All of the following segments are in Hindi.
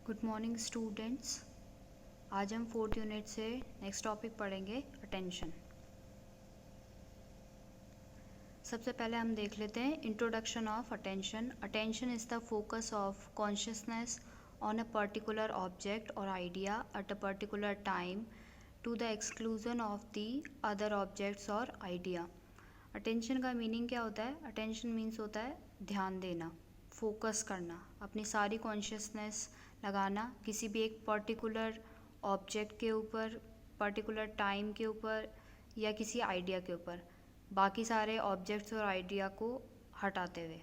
Good morning students. आज हम फोर्थ यूनिट से नेक्स्ट टॉपिक पढ़ेंगे अटेंशन। सबसे पहले हम देख लेते हैं introduction of attention. Attention is the focus of consciousness on a particular object और idea at a particular time to the exclusion of the other objects or idea. Attention का मीनिंग क्या होता है? अटेंशन मीन्स होता है ध्यान देना, फोकस करना, अपनी सारी कॉन्शियसनेस लगाना किसी भी एक पर्टिकुलर ऑब्जेक्ट के ऊपर, पर्टिकुलर टाइम के ऊपर या किसी आइडिया के ऊपर, बाकी सारे ऑब्जेक्ट्स और आइडिया को हटाते हुए।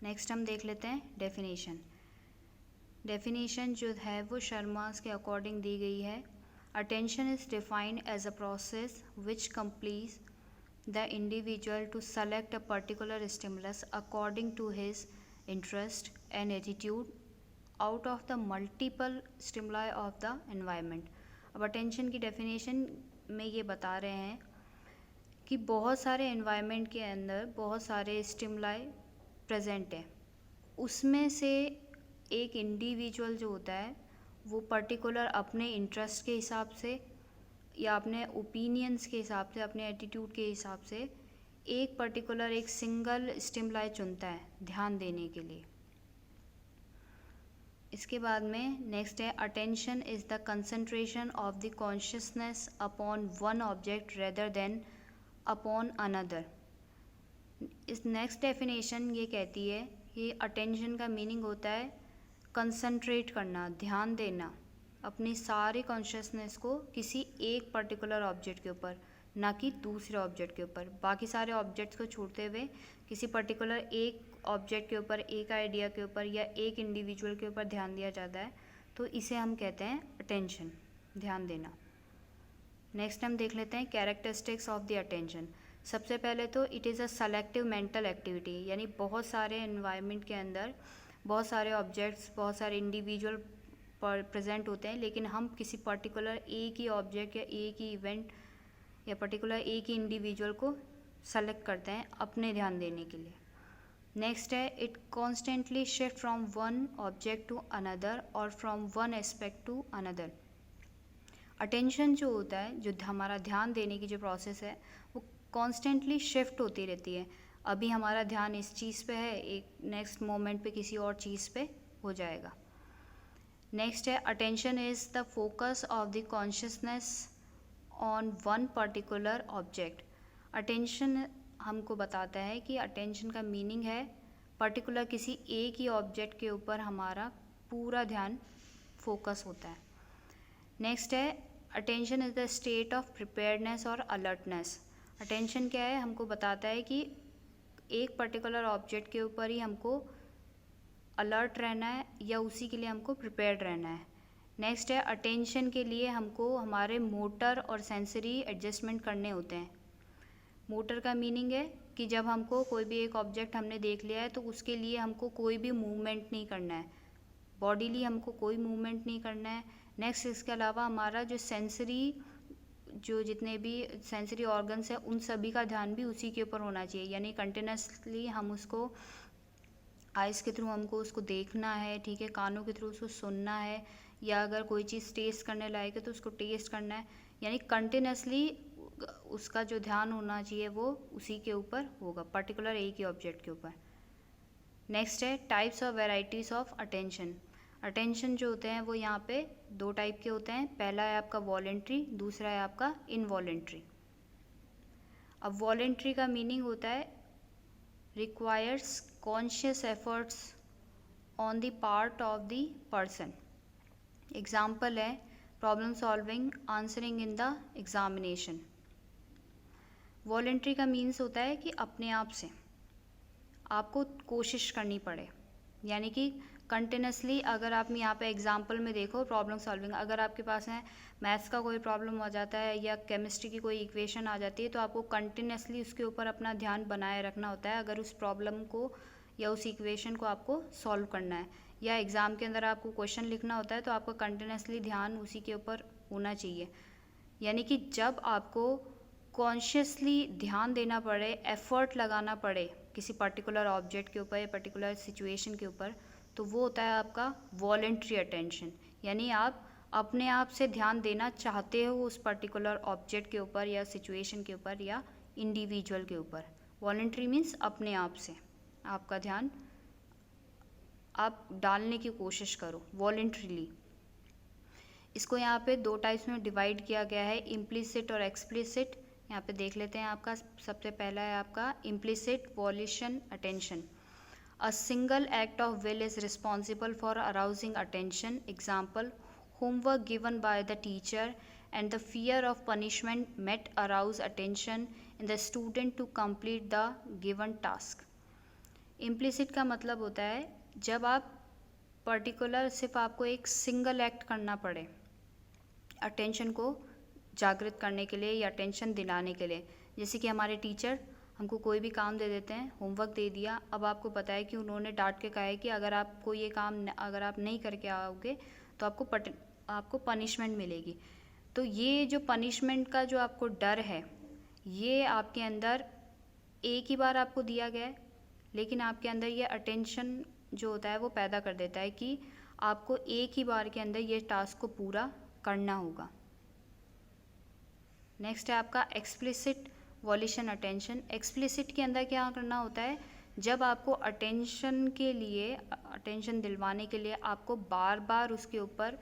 नेक्स्ट हम देख लेते हैं डेफिनेशन। डेफिनेशन जो है वो शर्मास के अकॉर्डिंग दी गई है। Attention is defined as a process which completes the individual to select a particular stimulus according to his interest and attitude out of the multiple stimuli of the environment। अब अटेंशन की डेफिनेशन में ये बता रहे हैं कि बहुत सारे एनवायरनमेंट के अंदर बहुत सारे स्टिमुलाई प्रेजेंट है, उसमें से एक इंडिविजुअल जो होता है वो पर्टिकुलर अपने इंटरेस्ट के हिसाब से या अपने ओपिनियंस के हिसाब से, अपने एटीट्यूड के हिसाब से एक पर्टिकुलर एक सिंगल स्टिमुलाई चुनता है ध्यान देने के लिए। इसके बाद में नेक्स्ट है attention is the concentration of the consciousness upon one object rather than upon another. इस नेक्स्ट डेफिनेशन ये कहती है कि अटेंशन का मीनिंग होता है कंसंट्रेट करना, ध्यान देना अपनी सारी कॉन्शियसनेस को किसी एक पर्टिकुलर ऑब्जेक्ट के ऊपर, ना कि दूसरे ऑब्जेक्ट के ऊपर। बाकी सारे ऑब्जेक्ट्स को छोड़ते हुए किसी पर्टिकुलर एक ऑब्जेक्ट के ऊपर, एक आइडिया के ऊपर या एक इंडिविजुअल के ऊपर ध्यान दिया जाता है, तो इसे हम कहते हैं अटेंशन, ध्यान देना। नेक्स्ट हम देख लेते हैं कैरेक्टरिस्टिक्स ऑफ द अटेंशन। सबसे पहले तो it is a selective mental activity, यानी बहुत सारे एनवायरनमेंट के अंदर बहुत सारे ऑब्जेक्ट्स, बहुत सारे इंडिविजुअल प्रेजेंट होते हैं, लेकिन हम किसी पर्टिकुलर एक ही ऑब्जेक्ट या एक ही इवेंट या पर्टिकुलर एक ही इंडिविजुअल को सेलेक्ट करते हैं अपने ध्यान देने के लिए। नेक्स्ट है it constantly shift from one object to another or from one aspect to another. Attention जो होता है, जो हमारा ध्यान देने की जो प्रोसेस है, वो कॉन्स्टेंटली शिफ्ट होती रहती है। अभी हमारा ध्यान इस चीज़ पे है, एक नेक्स्ट मोमेंट पे किसी और चीज़ पे हो जाएगा। नेक्स्ट है attention is the focus of the consciousness on one particular object. Attention हमको बताता है कि अटेंशन का मीनिंग है पर्टिकुलर किसी एक ही ऑब्जेक्ट के ऊपर हमारा पूरा ध्यान फोकस होता है। नेक्स्ट है attention is the state of preparedness और अलर्टनेस। अटेंशन क्या है? हमको बताता है कि एक पर्टिकुलर ऑब्जेक्ट के ऊपर ही हमको अलर्ट रहना है या उसी के लिए हमको प्रिपेयर्ड रहना है। नेक्स्ट है अटेंशन के लिए हमको हमारे मोटर और सेंसरी एडजस्टमेंट करने होते हैं। मोटर का मीनिंग है कि जब हमको कोई भी एक ऑब्जेक्ट हमने देख लिया है तो उसके लिए हमको कोई भी मूवमेंट नहीं करना है, बॉडीली हमको कोई मूवमेंट नहीं करना है। नेक्स्ट इसके अलावा हमारा जो सेंसरी, जो जितने भी सेंसरी ऑर्गन्स हैं उन सभी का ध्यान भी उसी के ऊपर होना चाहिए, यानी कंटिन्यूसली हम उसको आइज़ के थ्रू हमको उसको देखना है, ठीक है, कानों के थ्रू उसको सुनना है, या अगर कोई चीज़ टेस्ट करने लायक है तो उसको टेस्ट करना है, यानी कंटिन्यूसली उसका जो ध्यान होना चाहिए वो उसी के ऊपर होगा, पर्टिकुलर एक ही ऑब्जेक्ट के ऊपर। नेक्स्ट है टाइप्स और वेराइटीज़ ऑफ अटेंशन। अटेंशन जो होते हैं वो यहाँ पे दो टाइप के होते हैं। पहला है आपका वॉलेंट्री, दूसरा है आपका इनवॉलेंट्री। अब वॉलेंट्री का मीनिंग होता है requires conscious efforts on the part of the person। Example है problem solving, answering in the examination. Voluntary का मीन्स होता है कि अपने आप से आपको कोशिश करनी पड़े, यानी कि कंटिन्यूसली अगर आप यहाँ पे एग्जाम्पल में देखो प्रॉब्लम सॉल्विंग, अगर आपके पास है मैथ्स का कोई प्रॉब्लम आ जाता है या केमिस्ट्री की कोई इक्वेशन आ जाती है, तो आपको कंटिन्यूसली उसके ऊपर अपना ध्यान बनाए रखना होता है अगर उस प्रॉब्लम को या उस इक्वेशन को आपको सॉल्व करना है। या एग्ज़ाम के अंदर आपको क्वेश्चन लिखना होता है तो आपको कंटिन्यूसली ध्यान उसी के ऊपर होना चाहिए। यानी कि जब आपको कॉन्शियसली ध्यान देना पड़े, एफर्ट लगाना पड़े किसी पर्टिकुलर ऑब्जेक्ट के ऊपर या पर्टिकुलर सिचुएशन के ऊपर, तो वो होता है आपका वॉलेंट्री अटेंशन, यानी आप अपने आप से ध्यान देना चाहते हो उस पर्टिकुलर ऑब्जेक्ट के ऊपर या सिचुएशन के ऊपर या इंडिविजुअल के ऊपर। वॉलेंट्री मीन्स अपने आप से आपका ध्यान आप डालने की कोशिश करो वॉलेंट्रीली। इसको यहाँ पे दो टाइप्स में डिवाइड किया गया है, इम्प्लिसिट और एक्सप्लिसिट। यहाँ पे देख लेते हैं। आपका सबसे पहला है आपका implicit violation attention. A single act of will is responsible for arousing attention. Example, homework given by the teacher and the fear of punishment met arouse attention in the student to complete the given task। implicit का मतलब होता है जब आप पर्टिकुलर सिर्फ आपको एक सिंगल एक्ट करना पड़े अटेंशन को जागृत करने के लिए या अटेंशन दिलाने के लिए। जैसे कि हमारे टीचर हमको कोई भी काम दे देते हैं, होमवर्क दे दिया, अब आपको पता है कि उन्होंने डांट के कहा है कि अगर आपको ये काम अगर आप नहीं करके आओगे तो आपको पनिशमेंट मिलेगी। तो ये जो पनिशमेंट का जो आपको डर है ये आपके अंदर एक ही बार आपको दिया गया है, लेकिन आपके अंदर ये अटेंशन जो होता है वो पैदा कर देता है कि आपको एक ही बार के अंदर ये टास्क को पूरा करना होगा। नेक्स्ट है आपका एक्सप्लिसिट वॉल्यूशन अटेंशन। एक्सप्लिसिट के अंदर क्या करना होता है, जब आपको अटेंशन दिलवाने के लिए आपको बार बार उसके ऊपर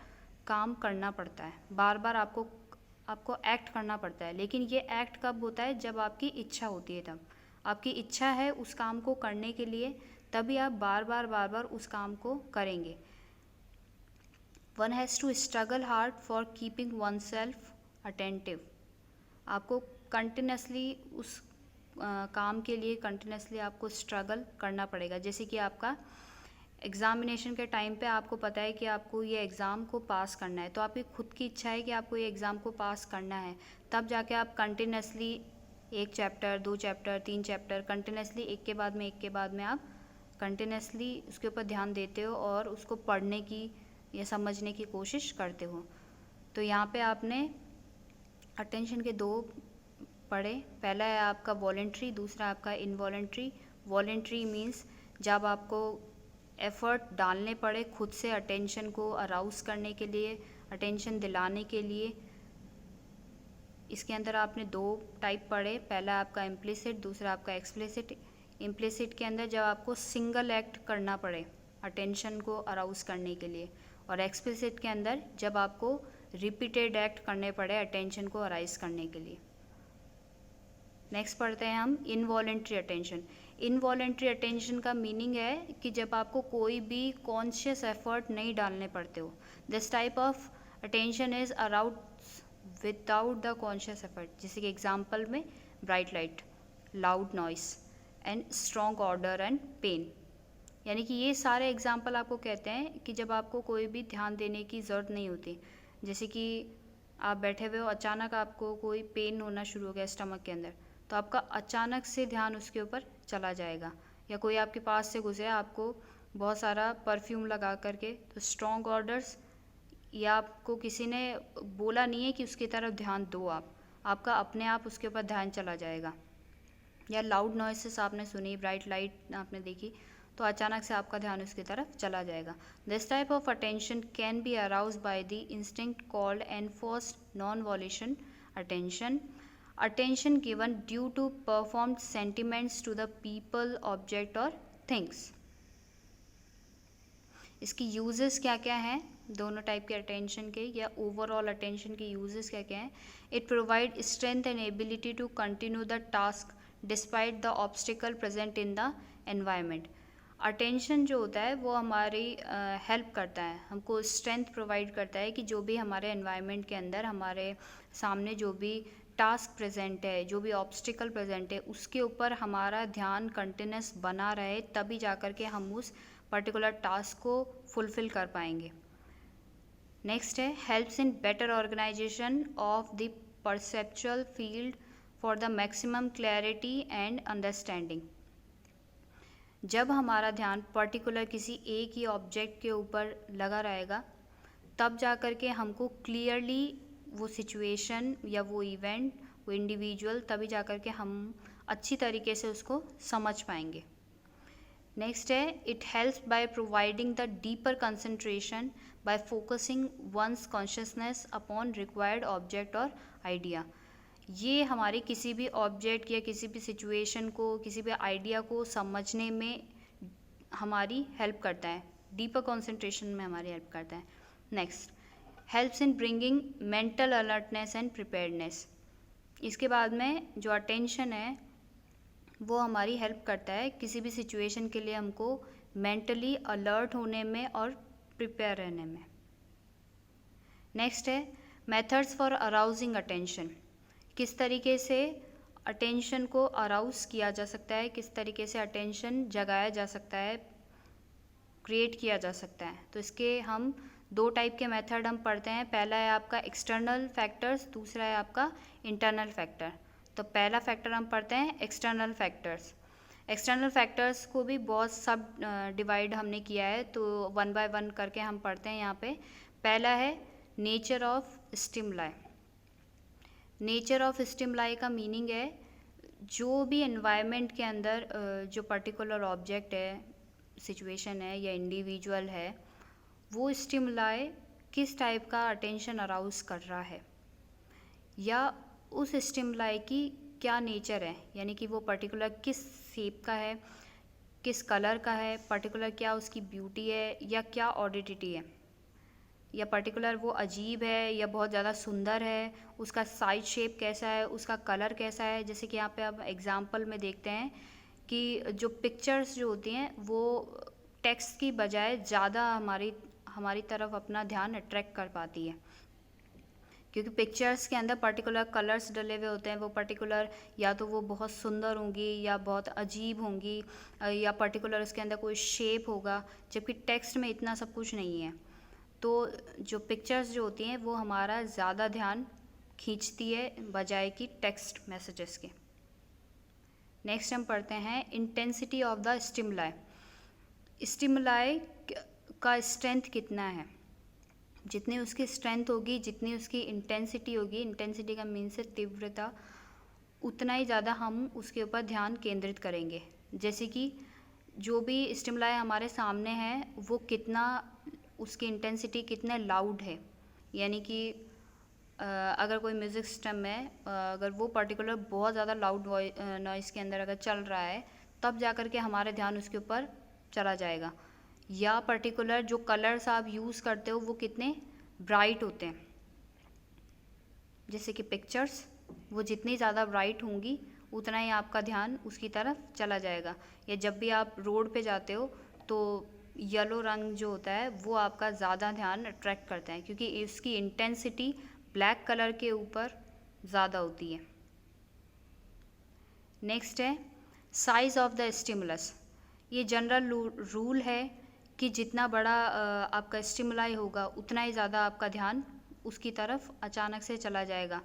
काम करना पड़ता है, बार बार आपको एक्ट करना पड़ता है। लेकिन ये एक्ट कब होता है, जब आपकी इच्छा होती है, तब आपकी इच्छा है उस काम को करने के लिए, तभी आप बार बार उस काम को करेंगे। One has to struggle hard for keeping oneself attentive. आपको कंटिन्यूसली उस काम के लिए कंटिन्यूसली आपको स्ट्रगल करना पड़ेगा। जैसे कि आपका एग्ज़ामिनेशन के टाइम पे आपको पता है कि आपको ये एग्ज़ाम को पास करना है, तो आपकी खुद की इच्छा है कि आपको ये एग्ज़ाम को पास करना है, तब जाके आप continuously 1 chapter 2 chapter 3 chapter continuously एक के बाद में आप कंटिन्यूसली उसके ऊपर ध्यान देते हो और उसको पढ़ने की या समझने की कोशिश करते हो। तो यहाँ पे आपने अटेंशन के दो पढ़े, पहला है आपका वॉलेंट्री, दूसरा आपका इनवॉलेंट्री। वॉलेंट्री मीन्स जब आपको एफ़र्ट डालने पड़े खुद से अटेंशन को अराउज़ करने के लिए, अटेंशन दिलाने के लिए। इसके अंदर आपने दो टाइप पढ़े, पहला आपका इम्प्लिसिट, दूसरा आपका एक्सप्लिसिट। इम्प्लिसिट के अंदर जब आपको सिंगल एक्ट करना पड़े अटेंशन को अराउज़ करने के लिए, और एक्सप्लिसिट के अंदर जब आपको रिपीटेड एक्ट करने पड़े अटेंशन को अराइज करने के लिए। नेक्स्ट पढ़ते हैं हम इनवॉलेंट्री अटेंशन। इनवॉलेंट्री अटेंशन का मीनिंग है कि जब आपको कोई भी कॉन्शियस एफर्ट नहीं डालने पड़ते हो। This type of attention is around without the conscious effort. जैसे कि एग्जांपल में bright light, loud noise and strong odour and pain. यानी कि ये सारे एग्जांपल आपको कहते हैं कि जब आपको कोई भी ध्यान देने की ज़रूरत नहीं होती। जैसे कि आप बैठे हुए हो, अचानक आपको कोई पेन होना शुरू हो गया स्टमक के अंदर, तो आपका अचानक से ध्यान उसके ऊपर चला जाएगा। या कोई आपके पास से गुजरे, आपको बहुत सारा परफ्यूम लगा करके, तो स्ट्रॉन्ग ऑर्डर्स, या आपको किसी ने बोला नहीं है कि उसकी तरफ ध्यान दो, आपका अपने आप उसके ऊपर ध्यान चला जाएगा। या लाउड नॉइसेस आपने सुनी, ब्राइट लाइट आपने देखी, तो अचानक से आपका ध्यान उसकी तरफ चला जाएगा। This type of attention can be aroused by the instinct called enforced non violation attention. Attention given due to performed sentiments to the people, object or things। इसकी यूजेस क्या क्या हैं, दोनों टाइप के अटेंशन के या ओवरऑल अटेंशन के यूजेस क्या क्या हैं। It provide strength and ability to continue the task despite the obstacle present in the environment. Attention जो होता है वो हमारी हेल्प करता है, हमको स्ट्रेंथ प्रोवाइड करता है कि जो भी हमारे एनवायरनमेंट के अंदर हमारे सामने जो भी टास्क प्रेजेंट है, जो भी ऑब्स्टिकल प्रेजेंट है, उसके ऊपर हमारा ध्यान कंटिन्यूस बना रहे, तभी जा कर के हम उस पर्टिकुलर टास्क को फुलफ़िल कर पाएंगे। नेक्स्ट है helps in better organization of the perceptual field for the maximum clarity and understanding. जब हमारा ध्यान पर्टिकुलर किसी एक ही ऑब्जेक्ट के ऊपर लगा रहेगा, तब जा कर के हमको क्लियरली वो सिचुएशन या वो इवेंट, वो इंडिविजुअल, तभी जा कर के हम अच्छी तरीके से उसको समझ पाएंगे। नेक्स्ट है it helps by providing the deeper concentration by focusing one's consciousness upon required object और आइडिया। ये हमारी किसी भी ऑब्जेक्ट या किसी भी सिचुएशन को, किसी भी आइडिया को समझने में हमारी हेल्प करता है, डीपर कंसंट्रेशन में हमारी हेल्प करता है। Next, helps in bringing mental alertness and preparedness. इसके बाद में जो अटेंशन है वो हमारी हेल्प करता है किसी भी सिचुएशन के लिए हमको मेंटली अलर्ट होने में और प्रिपेयर रहने में। नेक्स्ट है मेथड्स फॉर अराउजिंग अटेंशन। किस तरीके से अटेंशन को अराउज किया जा सकता है, किस तरीके से अटेंशन जगाया जा सकता है, क्रिएट किया जा सकता है। तो इसके हम दो टाइप के मेथड हम पढ़ते हैं। पहला है आपका एक्सटर्नल फैक्टर्स, दूसरा है आपका इंटरनल फैक्टर। तो पहला फैक्टर हम पढ़ते हैं एक्सटर्नल फैक्टर्स। एक्सटर्नल फैक्टर्स को भी बहुत सब डिवाइड हमने किया है, तो वन बाय वन करके हम पढ़ते हैं यहाँ पे। पहला है nature of stimuli. Nature of stimuli का मीनिंग है जो भी एनवायरनमेंट के अंदर जो पर्टिकुलर ऑब्जेक्ट है, सिचुएशन है या इंडिविजुअल है, वो स्टिमुलाई किस टाइप का अटेंशन अराउज कर रहा है या उस स्टिमुलाई की क्या नेचर है, यानी कि वो पर्टिकुलर किस शेप का है, किस कलर का है, पर्टिकुलर क्या उसकी ब्यूटी है या क्या ऑडिटिटी है, या पर्टिकुलर वो अजीब है या बहुत ज़्यादा सुंदर है, उसका साइज शेप कैसा है, उसका कलर कैसा है। जैसे कि यहाँ पे अब एग्जांपल में देखते हैं कि जो पिक्चर्स जो होती हैं वो टेक्स्ट की बजाय ज़्यादा हमारी तरफ अपना ध्यान अट्रैक्ट कर पाती है, क्योंकि पिक्चर्स के अंदर पर्टिकुलर कलर्स डले हुए होते हैं। वो पर्टिकुलर या तो वो बहुत सुंदर होंगी या बहुत अजीब होंगी या पर्टिकुलर उसके अंदर कोई शेप होगा, जबकि टेक्स्ट में इतना सब कुछ नहीं है। तो जो पिक्चर्स जो होती हैं वो हमारा ज़्यादा ध्यान खींचती है बजाय कि टेक्स्ट मैसेजेस के। नेक्स्ट हम पढ़ते हैं intensity of the stimuli. Stimuli का स्ट्रेंथ कितना है, जितनी उसकी स्ट्रेंथ होगी, जितनी उसकी इंटेंसिटी होगी, इंटेंसिटी का मीन्स है तीव्रता, उतना ही ज़्यादा हम उसके ऊपर ध्यान केंद्रित करेंगे। जैसे कि जो भी स्टिमुलाई हमारे सामने है वो कितना, उसकी इंटेंसिटी कितने लाउड है, यानी कि अगर कोई म्यूज़िक सिस्टम में अगर वो पर्टिकुलर बहुत ज़्यादा लाउड नॉइज़ के अंदर अगर चल रहा है, तब जा कर के हमारा ध्यान उसके ऊपर चला जाएगा। या पर्टिकुलर जो कलर्स आप यूज़ करते हो वो कितने ब्राइट होते हैं, जैसे कि पिक्चर्स, वो जितनी ज़्यादा ब्राइट होंगी उतना ही आपका ध्यान उसकी तरफ चला जाएगा। या जब भी आप रोड पे जाते हो तो येलो रंग जो होता है वो आपका ज़्यादा ध्यान अट्रैक्ट करता है, क्योंकि इसकी इंटेंसिटी ब्लैक कलर के ऊपर ज़्यादा होती है। नेक्स्ट है साइज़ ऑफ द स्टिमुलस। ये जनरल रूल है कि जितना बड़ा आपका स्टिमुलाई होगा उतना ही ज़्यादा आपका ध्यान उसकी तरफ अचानक से चला जाएगा।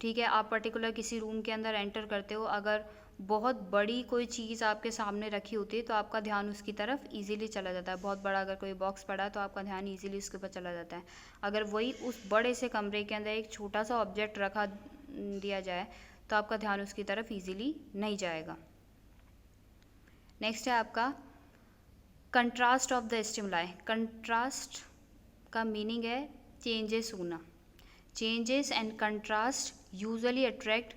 ठीक है, आप पर्टिकुलर किसी रूम के अंदर एंटर करते हो, अगर बहुत बड़ी कोई चीज़ आपके सामने रखी होती है तो आपका ध्यान उसकी तरफ इजीली चला जाता है। बहुत बड़ा अगर कोई बॉक्स पड़ा है तो आपका ध्यान इजीली उसके ऊपर चला जाता है। अगर वही उस बड़े से कमरे के अंदर एक छोटा सा ऑब्जेक्ट रखा दिया जाए तो आपका ध्यान उसकी तरफ इजीली नहीं जाएगा। नेक्स्ट है आपका contrast of the stimuli. Contrast का मीनिंग है चेंजेस होना। Changes and contrast usually attract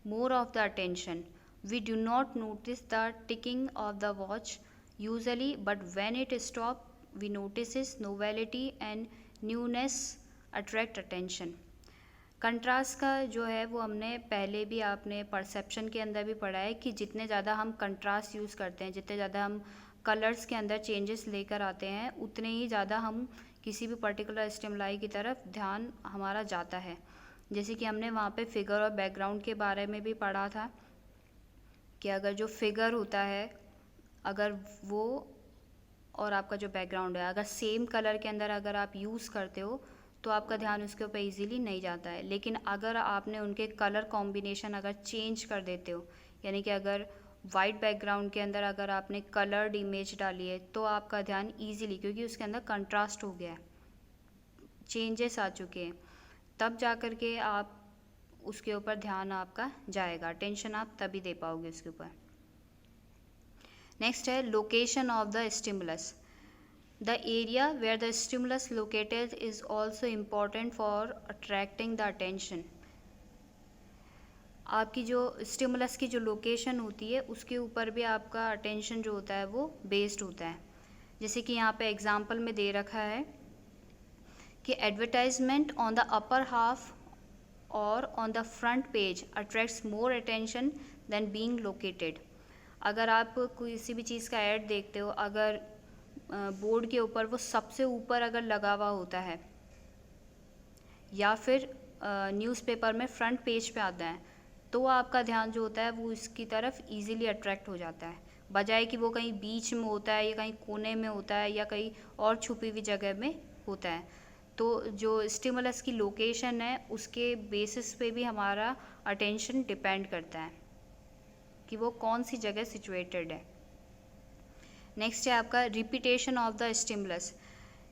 more of the attention. We do not notice the ticking of the watch usually, but when it stops, we notices novelty and newness attract attention. Contrast का जो है वो हमने पहले भी आपने परसेप्शन के अंदर भी पढ़ा है कि जितने ज़्यादा हम कंट्रास्ट यूज़ करते हैं, जितने ज़्यादा हम कलर्स के अंदर चेंजेस लेकर आते हैं, उतने ही ज़्यादा हम किसी भी पर्टिकुलर स्टिमुलाई की तरफ ध्यान हमारा जाता है। जैसे कि हमने वहाँ पे फिगर और बैकग्राउंड के बारे में भी पढ़ा था कि अगर जो फिगर होता है, अगर वो और आपका जो बैकग्राउंड है अगर सेम कलर के अंदर अगर आप यूज़ करते हो तो आपका ध्यान उसके ऊपर इजीली नहीं जाता है। लेकिन अगर आपने उनके कलर कॉम्बिनेशन अगर चेंज कर देते हो, यानी कि अगर वाइट बैकग्राउंड के अंदर अगर आपने कलर्ड इमेज डाली है तो आपका ध्यान ईजिली, क्योंकि उसके अंदर कंट्रास्ट हो गया है, चेंजेस आ चुके हैं, तब जा कर के आप उसके ऊपर ध्यान आपका जाएगा, टेंशन आप तभी दे पाओगे उसके ऊपर। नेक्स्ट है location of the stimulus. The area where the stimulus located is also important for attracting the attention. आपकी जो स्टिमुलस की जो लोकेशन होती है उसके ऊपर भी आपका अटेंशन जो होता है वो बेस्ड होता है. जैसे कि यहाँ पे एग्जांपल में दे रखा है कि advertisement on the upper half or on the front page attracts more attention than being located. अगर आप किसी भी चीज़ का ऐड देखते हो, अगर बोर्ड के ऊपर वो सबसे ऊपर अगर लगा हुआ होता है या फिर न्यूज़पेपर में फ्रंट पेज पे आता है तो आपका ध्यान जो होता है वो इसकी तरफ इजीली अट्रैक्ट हो जाता है, बजाय कि वो कहीं बीच में होता है या कहीं कोने में होता है या कहीं और छुपी हुई जगह में होता है. तो जो स्टिमुलस की लोकेशन है उसके बेसिस पे भी हमारा अटेंशन डिपेंड करता है कि वो कौन सी जगह सिचुएटेड है. नेक्स्ट है आपका रिपीटेशन ऑफ द स्टिमुलस.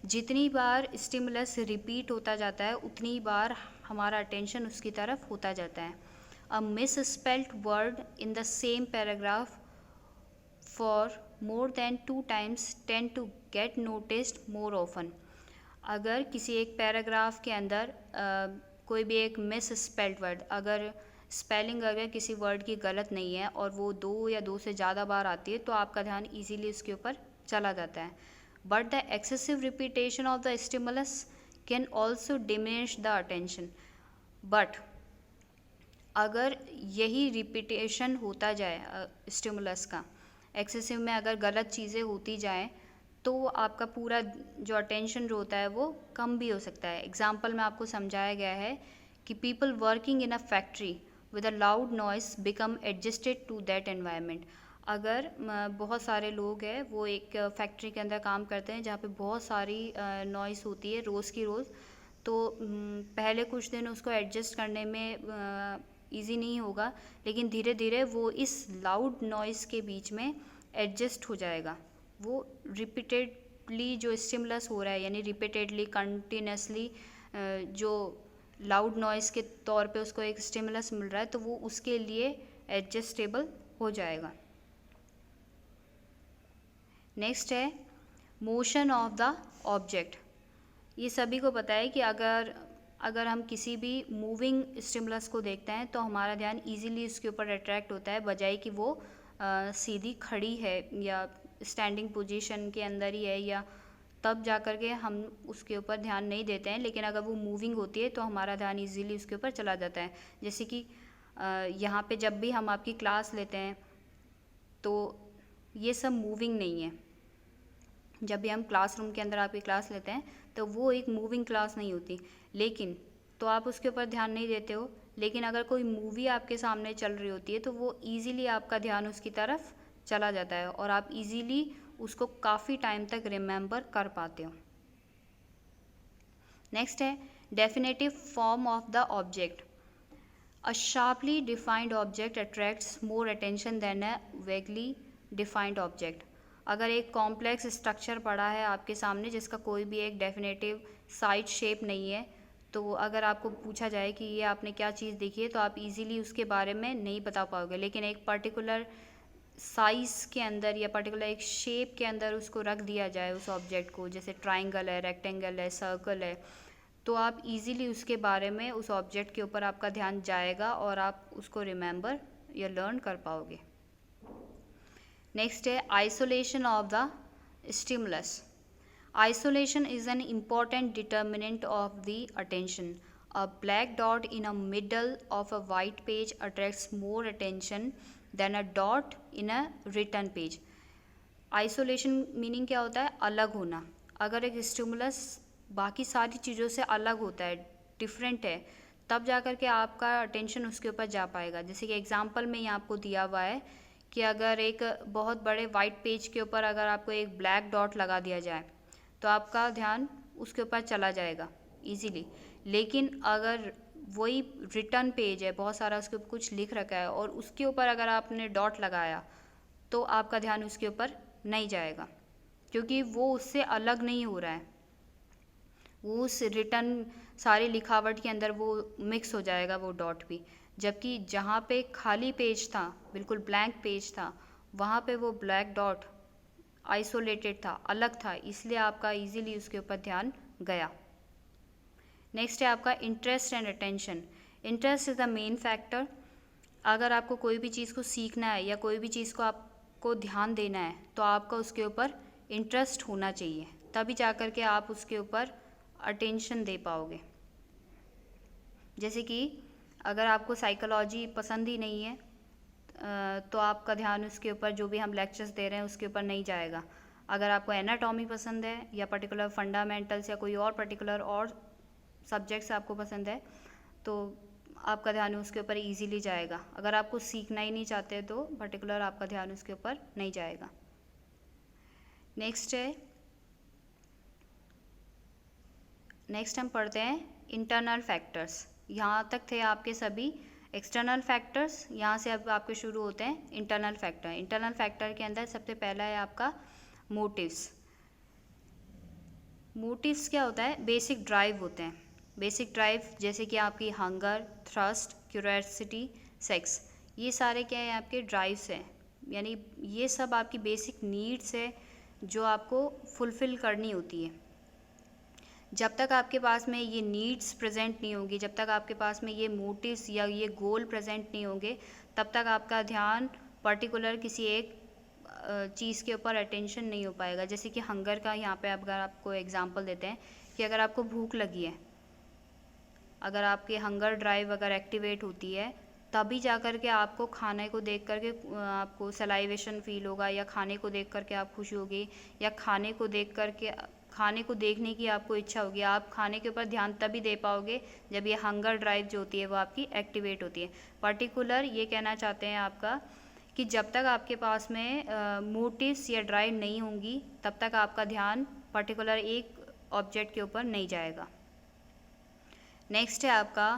जितनी बार स्टिमुलस रिपीट होता जाता है उतनी बार हमारा अटेंशन उसकी तरफ होता जाता है. A misspelled word in the same paragraph for more than 2 times tend to get noticed more often. अगर किसी एक पैराग्राफ के अंदर कोई भी एक मिस स्पेल्ड वर्ड, अगर स्पेलिंग अगर किसी वर्ड की गलत नहीं है और वो 2 या 2 से ज़्यादा बार आती है तो आपका ध्यान इजीली उसके ऊपर चला जाता है. But the excessive repetition of the stimulus can also diminish the attention. But अगर यही रिपीटेशन होता जाए स्टिमुलस का, एक्सेसिव में अगर गलत चीज़ें होती जाएँ तो आपका पूरा जो अटेंशन जो होता है वो कम भी हो सकता है. एग्जाम्पल में आपको समझाया गया है कि people working in a factory with a loud noise become adjusted to that environment. अगर बहुत सारे लोग हैं वो एक फैक्ट्री के अंदर काम करते हैं जहाँ पे बहुत सारी नॉइस होती है रोज़ की रोज़, तो पहले कुछ दिन उसको एडजस्ट करने में इजी नहीं होगा, लेकिन धीरे धीरे वो इस लाउड नॉइस के बीच में एडजस्ट हो जाएगा. वो रिपीटेडली जो स्टिमुलस हो रहा है यानी रिपीटेडली कंटिन्यूसली जो लाउड नॉइस के तौर पे उसको एक स्टिमुलस मिल रहा है तो वो उसके लिए एडजस्टेबल हो जाएगा. नेक्स्ट है मोशन ऑफ द ऑब्जेक्ट. ये सभी को पता है कि अगर हम किसी भी मूविंग स्टिमुलस को देखते हैं तो हमारा ध्यान इजीली उसके ऊपर अट्रैक्ट होता है, बजाय कि वो सीधी खड़ी है या स्टैंडिंग पोजीशन के अंदर ही है या तब जा कर के हम उसके ऊपर ध्यान नहीं देते हैं. लेकिन अगर वो मूविंग होती है तो हमारा ध्यान इजीली उसके ऊपर चला जाता है. जैसे कि यहाँ पे जब भी हम आपकी क्लास लेते हैं तो ये सब मूविंग नहीं है. जब भी हम क्लासरूम के अंदर आपकी क्लास लेते हैं तो वो एक मूविंग क्लास नहीं होती, लेकिन तो आप उसके ऊपर ध्यान नहीं देते हो. लेकिन अगर कोई मूवी आपके सामने चल रही होती है तो वो ईज़िली आपका ध्यान उसकी तरफ चला जाता है और आप इजीली उसको काफ़ी टाइम तक रिमेंबर कर पाते हो. नेक्स्ट है definitive form of the object. A sharply defined object attracts more attention than a vaguely defined object. अगर एक कॉम्प्लेक्स स्ट्रक्चर पड़ा है आपके सामने जिसका कोई भी एक डेफिनेटिव साइड शेप नहीं है, तो अगर आपको पूछा जाए कि ये आपने क्या चीज़ देखी है तो आप इजीली उसके बारे में नहीं बता पाओगे. लेकिन एक पर्टिकुलर साइज़ के अंदर या पर्टिकुलर एक शेप के अंदर उसको रख दिया जाए उस ऑब्जेक्ट को, जैसे ट्राइंगल है, रेक्टेंगल है, सर्कल है, तो आप इजीली उसके बारे में उस ऑब्जेक्ट के ऊपर आपका ध्यान जाएगा और आप उसको रिमेंबर या लर्न कर पाओगे. नेक्स्ट है isolation of the stimulus. Isolation is an important determinant of the attention. A black dot in a middle of a white page attracts more attention than a dot in a written page. Isolation meaning क्या होता है? अलग होना. अगर एक स्टिमुलस बाकी सारी चीज़ों से अलग होता है, डिफरेंट है, तब जा कर के आपका अटेंशन उसके ऊपर जा पाएगा. जैसे कि एग्जांपल में यहाँ आपको दिया हुआ है कि अगर एक बहुत बड़े वाइट पेज के ऊपर अगर आपको एक ब्लैक डॉट लगा दिया जाए तो आपका ध्यान उसके ऊपर चला जाएगा इजीली. लेकिन अगर वही रिटर्न पेज है, बहुत सारा उसके ऊपर कुछ लिख रखा है और उसके ऊपर अगर आपने डॉट लगाया तो आपका ध्यान उसके ऊपर नहीं जाएगा, क्योंकि वो उससे अलग नहीं हो रहा है. वो उस रिटर्न सारी लिखावट के अंदर वो मिक्स हो जाएगा वो डॉट भी. जबकि जहाँ पे खाली पेज था, बिल्कुल ब्लैंक पेज था, वहाँ पे वो ब्लैक डॉट आइसोलेटेड था, अलग था, इसलिए आपका इजीली उसके ऊपर ध्यान गया। नेक्स्ट है आपका interest and attention. Interest is the main factor. अगर आपको कोई भी चीज़ को सीखना है या कोई भी चीज़ को आपको ध्यान देना है तो आपका उसके ऊपर इंटरेस्ट होना चाहिए, तभी जा कर के आप उसके ऊपर अटेंशन दे पाओगे। जैसे कि अगर आपको साइकोलॉजी पसंद ही नहीं है तो आपका ध्यान उसके ऊपर, जो भी हम लेक्चर्स दे रहे हैं उसके ऊपर नहीं जाएगा। अगर आपको एनाटॉमी पसंद है या पर्टिकुलर फंडामेंटल्स या कोई और पर्टिकुलर और सब्जेक्ट्स आपको पसंद है तो आपका ध्यान उसके ऊपर इजीली जाएगा। अगर आपको सीखना ही नहीं चाहते तो पर्टिकुलर आपका ध्यान उसके ऊपर नहीं जाएगा। नेक्स्ट हम पढ़ते हैं इंटरनल फैक्टर्स। यहाँ तक थे आपके सभी एक्सटर्नल फैक्टर्स, यहाँ से अब आपके शुरू होते हैं इंटरनल फैक्टर। इंटरनल फैक्टर के अंदर सबसे पहला है आपका मोटिव्स। मोटिव्स क्या होता है? बेसिक ड्राइव होते हैं। बेसिक ड्राइव जैसे कि आपकी हंगर, थ्रस्ट, क्यूरियोसिटी, सेक्स, ये सारे क्या है? आपके ड्राइव्स हैं, यानी ये सब आपकी बेसिक नीड्स है जो आपको फुलफ़िल करनी होती है। जब तक आपके पास में ये नीड्स प्रेजेंट नहीं होंगी, जब तक आपके पास में ये मोटिव्स या ये गोल प्रेजेंट नहीं होंगे, तब तक आपका ध्यान पर्टिकुलर किसी एक चीज़ के ऊपर अटेंशन नहीं हो पाएगा। जैसे कि हंगर का यहाँ पे अगर आपको एग्जांपल देते हैं कि अगर आपको भूख लगी है, अगर आपकी हंगर ड्राइव अगर एक्टिवेट होती है तभी जा कर के आपको खाने को देख कर के आपको सलाइवेशन फील होगा, या खाने को देख कर के आप खुशी होगी, या खाने को देख कर के खाने को देखने की आपको इच्छा होगी। आप खाने के ऊपर ध्यान तभी दे पाओगे जब ये हंगर ड्राइव जो होती है वो आपकी एक्टिवेट होती है। पर्टिकुलर ये कहना चाहते हैं आपका कि जब तक आपके पास में मोटिव्स या ड्राइव नहीं होंगी तब तक आपका ध्यान पर्टिकुलर एक ऑब्जेक्ट के ऊपर नहीं जाएगा। नेक्स्ट है आपका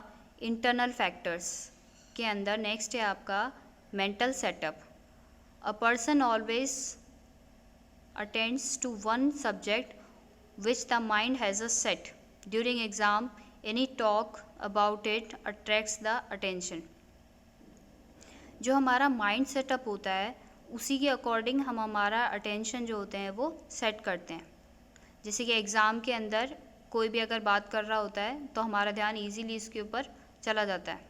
इंटरनल फैक्टर्स के अंदर, नेक्स्ट है आपका mental setup. A person always attends to one subject which the mind has a set. During exam, any talk about it attracts the attention. जो हमारा माइंड सेटअप होता है उसी के अकॉर्डिंग हम हमारा अटेंशन जो होते हैं वो सेट करते हैं। जैसे कि एग्ज़ाम के अंदर कोई भी अगर बात कर रहा होता है तो हमारा ध्यान इजीली इसके ऊपर चला जाता है,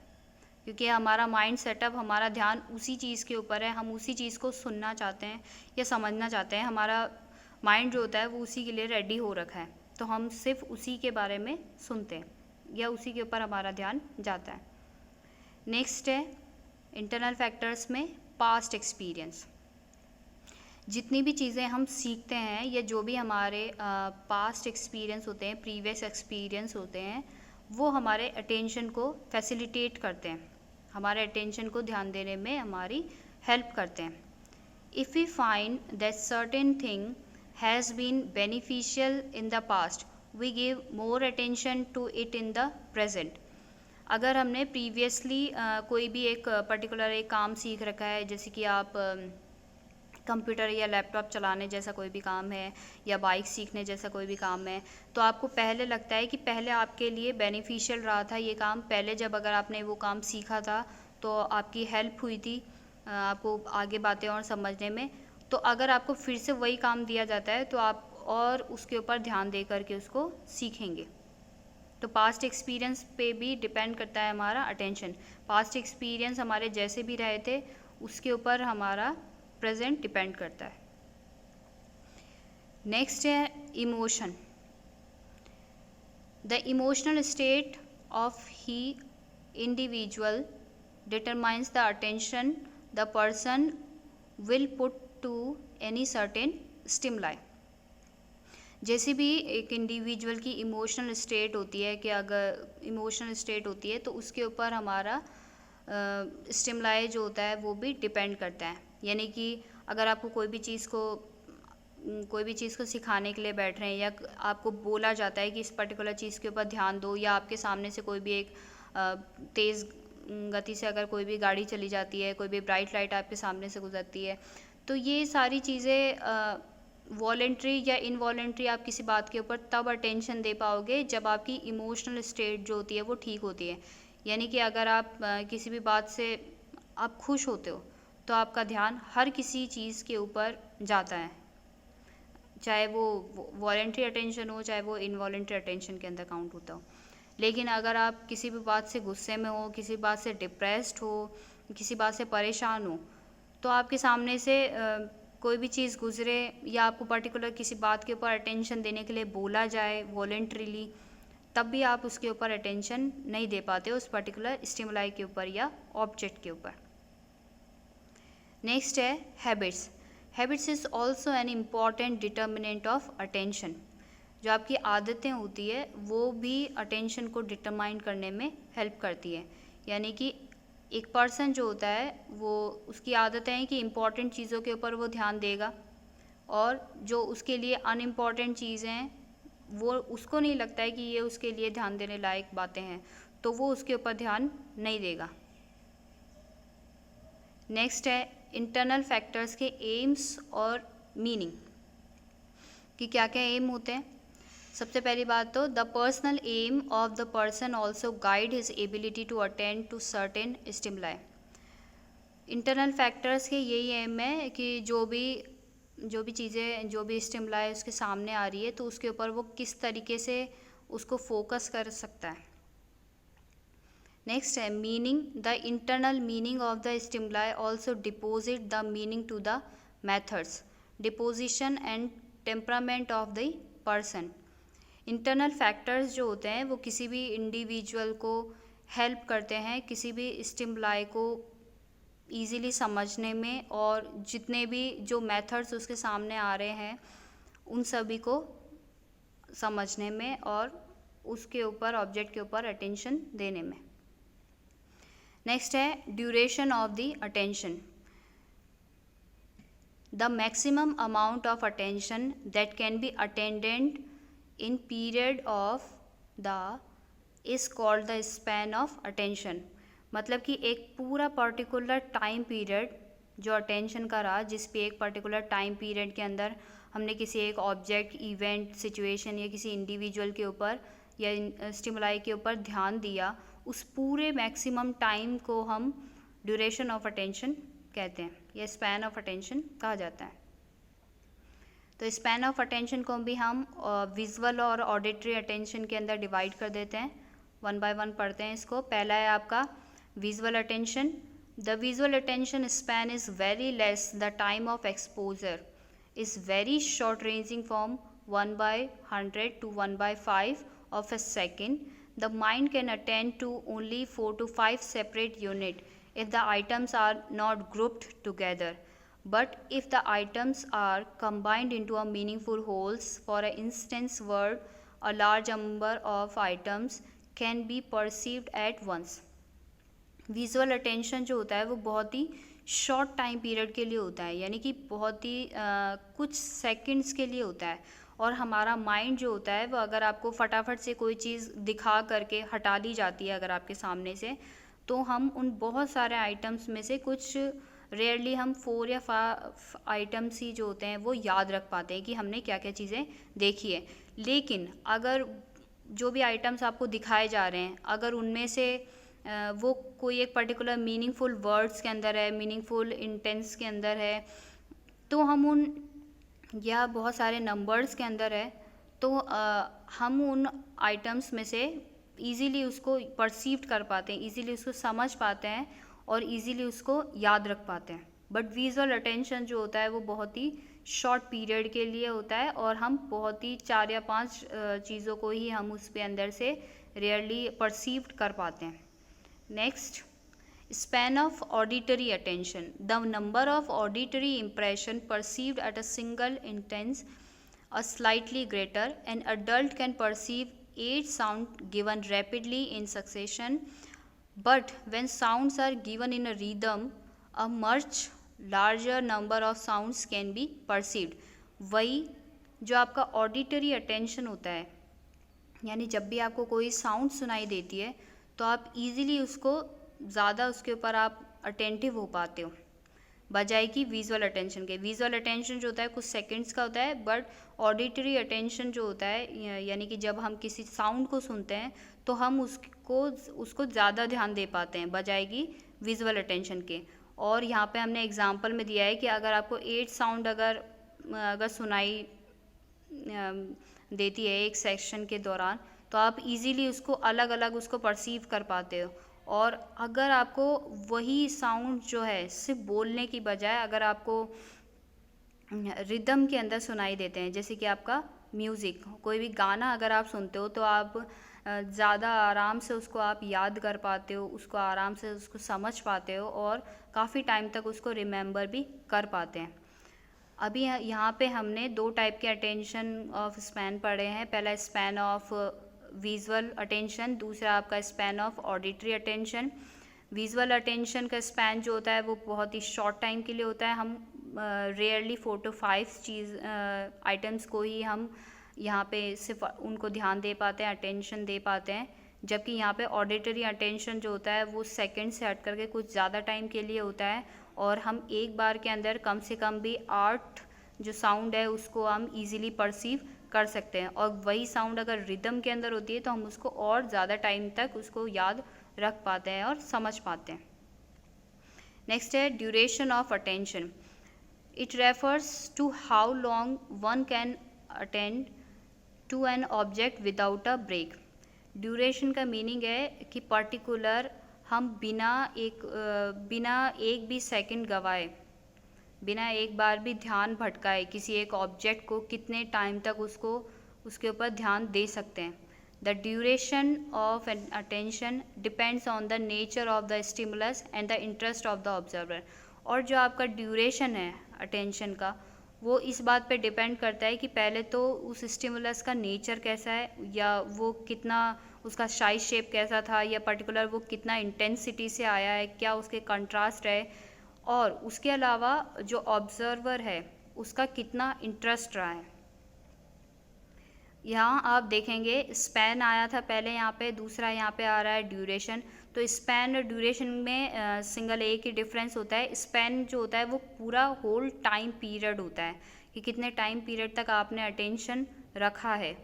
क्योंकि हमारा माइंड सेटअप, हमारा ध्यान उसी चीज़ के ऊपर है, हम उसी चीज़ को सुनना चाहते हैं या समझना चाहते हैं। हमारा माइंड जो होता है वो उसी के लिए रेडी हो रखा है, तो हम सिर्फ उसी के बारे में सुनते हैं या उसी के ऊपर हमारा ध्यान जाता है। नेक्स्ट है इंटरनल फैक्टर्स में पास्ट एक्सपीरियंस। जितनी भी चीज़ें हम सीखते हैं या जो भी हमारे पास्ट एक्सपीरियंस होते हैं, प्रीवियस एक्सपीरियंस होते हैं, वो हमारे अटेंशन को फैसिलिटेट करते हैं, हमारे अटेंशन को ध्यान देने में हमारी हेल्प करते हैं। If we find that certain thing has been beneficial in the past, we give more attention to it in the present. अगर हमने प्रीवियसली कोई भी एक पर्टिकुलर एक काम सीख रखा है, जैसे कि आप कंप्यूटर या लैपटॉप चलाने जैसा कोई भी काम है या बाइक सीखने जैसा कोई भी काम है, तो आपको पहले लगता है कि पहले आपके लिए बेनिफिशियल रहा था ये काम, पहले जब अगर आपने वो काम सीखा था तो आपकी हेल्प हुई थी आपको आगे बातें और समझने में। तो अगर आपको फिर से वही काम दिया जाता है तो आप और उसके ऊपर ध्यान दे करके उसको सीखेंगे। तो पास्ट एक्सपीरियंस पे भी डिपेंड करता है हमारा अटेंशन। पास्ट एक्सपीरियंस हमारे जैसे भी रहे थे उसके ऊपर हमारा प्रेजेंट डिपेंड करता है। नेक्स्ट है emotion. The emotional state of the individual determines the attention the person will put to any certain stimuli. जैसे भी एक इंडिविजुअल की इमोशनल स्टेट होती है, कि अगर इमोशनल स्टेट होती है तो उसके ऊपर हमारा स्टिमुलाई जो होता है वो भी डिपेंड करता है। यानी कि अगर आपको कोई भी चीज़ को सिखाने के लिए बैठ रहे हैं या आपको बोला जाता है कि इस पर्टिकुलर चीज़ के ऊपर ध्यान दो, या आपके सामने से कोई भी एक तेज़ गति से अगर कोई भी गाड़ी चली जाती है, कोई भी ब्राइट लाइट आपके सामने से गुजरती है, तो ये सारी चीज़ें वॉलेंट्री या इनवॉलेंट्री आप किसी बात के ऊपर तब अटेंशन दे पाओगे जब आपकी इमोशनल स्टेट जो होती है वो ठीक होती है। यानी कि अगर आप किसी भी बात से आप खुश होते हो तो आपका ध्यान हर किसी चीज़ के ऊपर जाता है, चाहे वो वॉलेंट्री अटेंशन हो चाहे वो इनवॉलेंट्री अटेंशन के अंदर काउंट होता हो। लेकिन अगर आप किसी भी बात से गुस्से में हो, किसी बात से डिप्रेस्ड हो, किसी बात से परेशान हो, तो आपके सामने से कोई भी चीज़ गुजरे या आपको पर्टिकुलर किसी बात के ऊपर अटेंशन देने के लिए बोला जाए वॉलेंट्रीली, तब भी आप उसके ऊपर अटेंशन नहीं दे पाते उस पर्टिकुलर स्टिमुलाई के ऊपर या ऑब्जेक्ट के ऊपर। नेक्स्ट है habits. Habits is also an important determinant of attention. जो आपकी आदतें होती है वो भी अटेंशन को डिटरमाइन करने में हेल्प करती है। यानी कि एक पर्सन जो होता है वो उसकी आदतें हैं कि इम्पॉर्टेंट चीज़ों के ऊपर वो ध्यान देगा, और जो उसके लिए अनइम्पॉर्टेंट चीज़ें हैं वो उसको नहीं लगता है कि ये उसके लिए ध्यान देने लायक बातें हैं, तो वो उसके ऊपर ध्यान नहीं देगा। नेक्स्ट है इंटरनल फैक्टर्स के एम्स और मीनिंग कि क्या क्या एम होते हैं। सबसे पहली बात तो the personal aim of the person also guide his ability to attend to certain stimuli. Internal factors के यही एम है कि जो भी चीज़ें जो भी स्टिमुलाई उसके सामने आ रही है तो उसके ऊपर वो किस तरीके से उसको फोकस कर सकता है। नेक्स्ट है meaning. The internal meaning of the stimuli also deposit the meaning to the methods, deposition and temperament of the person. Internal factors जो होते हैं वो किसी भी इंडिविजुअल को हेल्प करते हैं किसी भी स्टिमुलाई को ईज़िली समझने में, और जितने भी जो मेथड्स उसके सामने आ रहे हैं उन सभी को समझने में और उसके ऊपर ऑब्जेक्ट के ऊपर अटेंशन देने में। नेक्स्ट है duration of the attention. The maximum amount of attention that can be attended in period of the is called the span of attention. मतलब कि एक पूरा पर्टिकुलर टाइम पीरियड जो अटेंशन का रहा, जिस पे एक पर्टिकुलर टाइम पीरियड के अंदर हमने किसी एक ऑब्जेक्ट, इवेंट, सिचुएशन या किसी इंडिविजुअल के ऊपर या स्टिमुलाई के ऊपर ध्यान दिया, उस पूरे मैक्सिमम टाइम को हम ड्यूरेशन ऑफ अटेंशन कहते हैं या स्पैन ऑफ अटेंशन कहा जाता है। तो स्पैन ऑफ अटेंशन को भी हम विजुअल और ऑडिटरी अटेंशन के अंदर डिवाइड कर देते हैं। वन बाय वन पढ़ते हैं इसको। पहला है आपका visual attention. The visual attention span is very less. The time of exposure is very short, ranging from 1/100 to 1/5 of a second. The mind can attend to only 4 to 5 separate units if the items are not grouped together. But if the items are combined into a meaningful wholes, for instance word, a large number of items can be perceived at once. Visual attention जो होता है वो बहुत ही शॉर्ट टाइम पीरियड के लिए होता है, यानी कि बहुत ही कुछ सेकंड्स के लिए होता है, और हमारा माइंड जो होता है वो अगर आपको फटाफट से कोई चीज़ दिखा करके हटा दी जाती है अगर आपके सामने से, तो हम उन बहुत सारे आइटम्स में से कुछ रेयरली हम 4 या 5 आइटम्स ही जो होते हैं वो याद रख पाते हैं कि हमने क्या क्या चीज़ें देखी है। लेकिन अगर जो भी आइटम्स आपको दिखाए जा रहे हैं अगर उनमें से वो कोई एक पर्टिकुलर मीनिंगफुल वर्ड्स के अंदर है, मीनिंगफुल इंटेंस के अंदर है, तो हम उन या बहुत सारे नंबर्स के अंदर है, तो हम उन आइटम्स में से इजीली उसको परसीव कर पाते हैं, इजीली उसको समझ पाते हैं और इजीली उसको याद रख पाते हैं। बट विजुअल अटेंशन जो होता है वो बहुत ही शॉर्ट पीरियड के लिए होता है, और हम बहुत ही 4 या 5 चीज़ों को ही हम उसके अंदर से रेयरली परसीव कर पाते हैं। Next, span of auditory attention. The number of auditory impression perceived at a single instance are slightly greater. An adult can perceive 8 sounds given rapidly in succession, but when sounds are given in a rhythm, a much larger number of sounds can be perceived. वही जो आपका auditory attention होता है, यानी जब भी आपको कोई साउंड सुनाई देती है तो आप इजीली उसको ज़्यादा उसके ऊपर आप अटेंटिव हो पाते हो, बजाय कि विजुअल अटेंशन के। विजुअल अटेंशन जो होता है कुछ सेकंड्स का होता है, बट ऑडिटरी अटेंशन जो होता है यानी कि जब हम किसी साउंड को सुनते हैं तो हम उसको ज़्यादा ध्यान दे पाते हैं बजाय कि विजुअल अटेंशन के। और यहाँ पे हमने एग्जांपल में दिया है कि अगर आपको 8 साउंड अगर सुनाई देती है एक सेक्शन के दौरान, तो आप इजीली उसको अलग अलग उसको परसीव कर पाते हो। और अगर आपको वही साउंड जो है सिर्फ बोलने की बजाय अगर आपको रिदम के अंदर सुनाई देते हैं, जैसे कि आपका म्यूज़िक, कोई भी गाना अगर आप सुनते हो तो आप ज़्यादा आराम से उसको आप याद कर पाते हो, उसको आराम से उसको समझ पाते हो और काफ़ी टाइम तक उसको रिमेंबर भी कर पाते हैं। अभी यहाँ पे हमने 2 टाइप के अटेंशन ऑफ स्पैन पढ़े हैं। पहला स्पैन ऑफ विजुअल अटेंशन, दूसरा आपका span of auditory attention. Visual attention का स्पैन जो होता है वो बहुत ही शॉर्ट टाइम के लिए होता है। हम रेयरली 4 to 5 आइटम्स को ही हम यहाँ पे सिर्फ उनको ध्यान दे पाते हैं, अटेंशन दे पाते हैं। जबकि यहाँ पे ऑडिटरी अटेंशन जो होता है वो सेकंड से हट करके कुछ ज़्यादा टाइम के लिए होता है और हम एक बार के अंदर कम से कम भी 8 जो साउंड है उसको हम इजीली परसीव कर सकते हैं। और वही साउंड अगर रिदम के अंदर होती है तो हम उसको और ज़्यादा टाइम तक उसको याद रख पाते हैं और समझ पाते हैं। नेक्स्ट है duration of attention. It refers to how long one can attend to an object without a break. Duration का मीनिंग है कि पर्टिकुलर हम बिना एक भी सेकंड गवाए, बिना एक बार भी ध्यान भटकाए किसी एक ऑब्जेक्ट को कितने टाइम तक उसके ऊपर ध्यान दे सकते हैं। The duration of an attention depends on the nature of the stimulus and the interest of the observer. और जो आपका ड्यूरेशन है अटेंशन का, वो इस बात पे डिपेंड करता है कि पहले तो उस स्टिमुलस का नेचर कैसा है, या वो कितना उसका साइज शेप कैसा था, या पर्टिकुलर वो कितना इंटेंसिटी से आया है, क्या उसके कंट्रास्ट है, और उसके अलावा जो ऑब्जर्वर है उसका कितना इंटरेस्ट रहा है। यहाँ आप देखेंगे स्पैन आया था पहले यहाँ पे, दूसरा यहाँ पे आ रहा है ड्यूरेशन। तो स्पैन और ड्यूरेशन में सिंगल एक ही डिफरेंस होता है। स्पैन जो होता है वो पूरा होल टाइम पीरियड होता है कि कितने टाइम पीरियड तक आपने अटेंशन रखा है,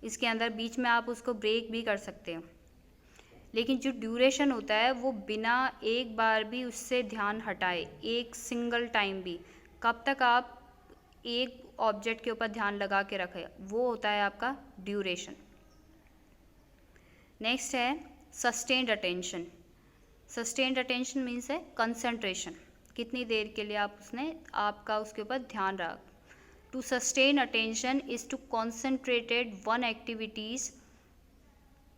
इसके अंदर बीच में आप उसको ब्रेक भी कर सकते हो। लेकिन जो ड्यूरेशन होता है वो बिना एक बार भी उससे ध्यान हटाए, एक सिंगल टाइम भी, कब तक आप एक ऑब्जेक्ट के ऊपर ध्यान लगा के रखें, वो होता है आपका ड्यूरेशन। नेक्स्ट है sustained attention. Sustained attention means है कंसंट्रेशन, कितनी देर के लिए आपका उसके ऊपर ध्यान रहा। To sustain attention is to concentrated one activities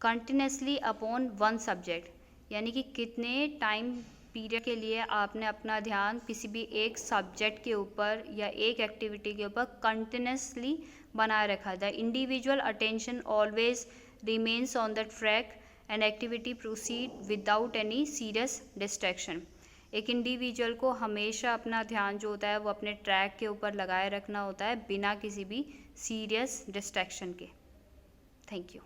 continuously upon one subject, यानी कि कितने टाइम पीरियड के लिए आपने अपना ध्यान किसी भी एक सब्जेक्ट के ऊपर या एक एक्टिविटी के ऊपर कंटिन्यूसली बनाए रखा। The individual attention always remains on the track and activity proceed without any serious distraction. एक इंडिविजुअल को हमेशा अपना ध्यान जो होता है वो अपने ट्रैक के ऊपर लगाए रखना होता है बिना किसी भी सीरियस डिस्ट्रैक्शन के। Thank you.